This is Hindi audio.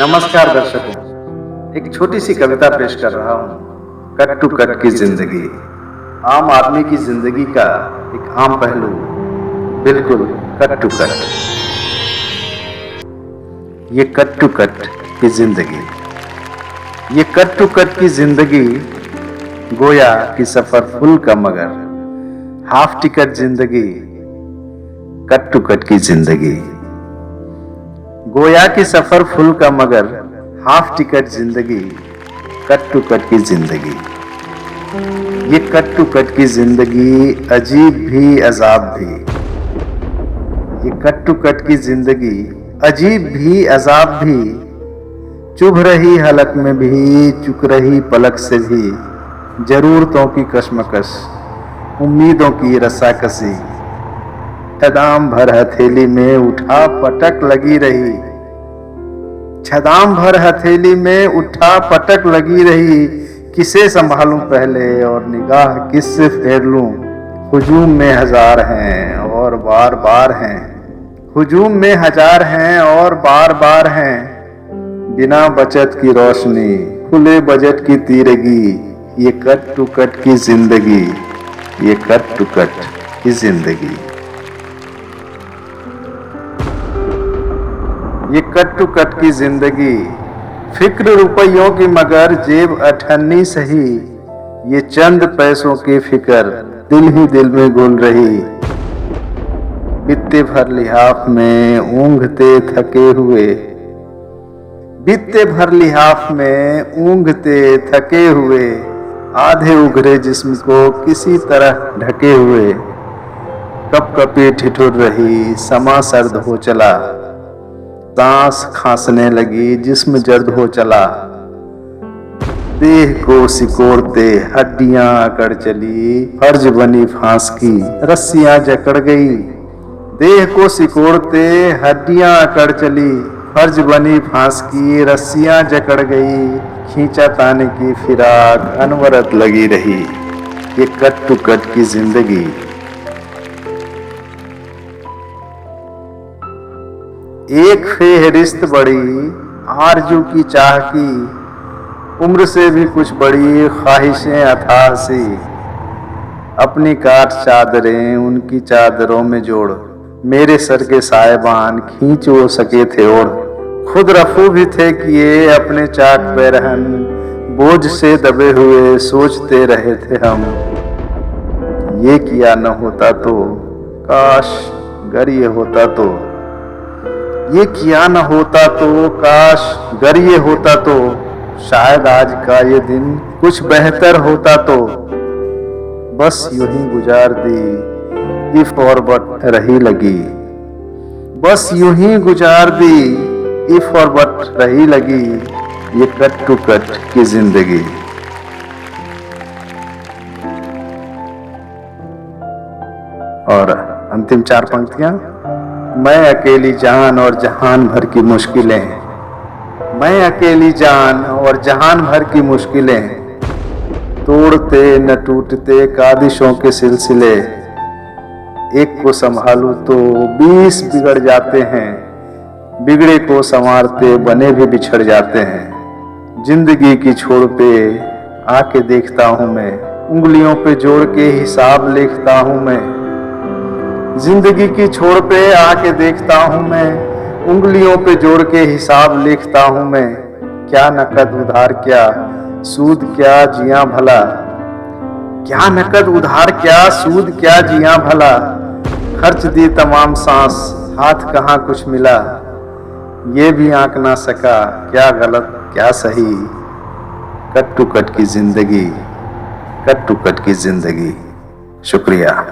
नमस्कार दर्शकों, एक छोटी सी कविता पेश कर रहा हूँ। कट टू कट की जिंदगी, आम आदमी की जिंदगी का एक आम पहलू, बिल्कुल कट टू कट। ये कट टू कट की जिंदगी, ये कट टू कट की जिंदगी, गोया कि सफर फुल का मगर हाफ टिकट जिंदगी, कट टू कट की जिंदगी। गोया की सफर फुल का मगर हाफ टिकट जिंदगी, कट टू कट की जिंदगी। ये कट टू कट की जिंदगी अजीब भी अजाब भी, ये कट टू कट की जिंदगी अजीब भी अजाब भी, चुभ रही हलक में भी चुक रही पलक से भी, जरूरतों की कशमकश उम्मीदों की रस्साकसी, छदाम भर हथेली में उठा पटक लगी रही, छदाम भर हथेली में उठा पटक लगी रही, किसे संभालूं पहले और निगाह किससे फेर लूं। हुजूम में हजार हैं और बार बार हैं, हुजूम में हजार हैं और बार बार हैं, बिना बचत की रोशनी खुले बजट की तीरगी, ये कट टू कट की जिंदगी, ये कट टू कट की जिंदगी। ये कट टू कट की जिंदगी, फिक्र रुपयों की मगर जेब अठन्नी सही, ये चंद पैसों की फिक्र दिल ही दिल में घुल रही, बित्ते भर लिहाफ में ऊँघते थके हुए, बित्ते भर लिहाफ में ऊँघते थके हुए, आधे उघरे जिस्म को किसी तरह ढके हुए, कप कपी ठिठुर रही समा सर्द हो चला, सांस खांसने लगी जिस्म जर्द हो चला, देह को सिकोड़ते हड्डियां अकड़ चली, फर्ज बनी फांस की रस्सियां जकड़ गई, देह को सिकोड़ते हड्डियां अकड़ चली, फर्ज बनी फांस की रस्सियां जकड़ गई, खींचा ताने की फिराक अनवरत लगी रही, ये कट टू कट की जिंदगी। एक फेहरिस्त बड़ी आरजू की चाह की, उम्र से भी कुछ बड़ी ख्वाहिशें अथाह सी, अपनी काट चादरें उनकी चादरों में जोड़, मेरे सर के सायबान खींच वो सके थे ओढ़, खुद रफू भी थे किए अपने चाक पैरहन, बोझ से दबे हुए सोचते रहे थे हम, ये किया न होता तो काश गर ये होता तो, ये किया न होता तो काश गर ये होता तो, शायद आज का ये दिन कुछ बेहतर होता तो, बस यूं ही गुजार दी इफ और बट रही लगी, बस यूं ही गुजार दी इफ और बट रही लगी, ये कट टू कट की जिंदगी। और अंतिम चार पंक्तियां। मैं अकेली जान और जहान भर की मुश्किलें, मैं अकेली जान और जहान भर की मुश्किलें, तोड़ते न टूटते कादिशों के सिलसिले, एक को संभालूं तो 20 बिगड़ जाते हैं, बिगड़े को संवारते बने भी बिछड़ जाते हैं, जिंदगी की छोड़ पे आके देखता हूँ मैं, उंगलियों पे जोड़ के हिसाब लिखता हूँ मैं, जिंदगी की छोड़ पे आके देखता हूँ मैं, उंगलियों पे जोड़ के हिसाब लिखता हूँ मैं, क्या नकद उधार क्या सूद क्या जिया भला, क्या नकद उधार क्या सूद क्या जिया भला, खर्च दी तमाम सांस हाथ कहाँ कुछ मिला, ये भी आंक ना सका क्या गलत क्या सही, कट टू कट की जिंदगी, कट टू कट की जिंदगी। शुक्रिया।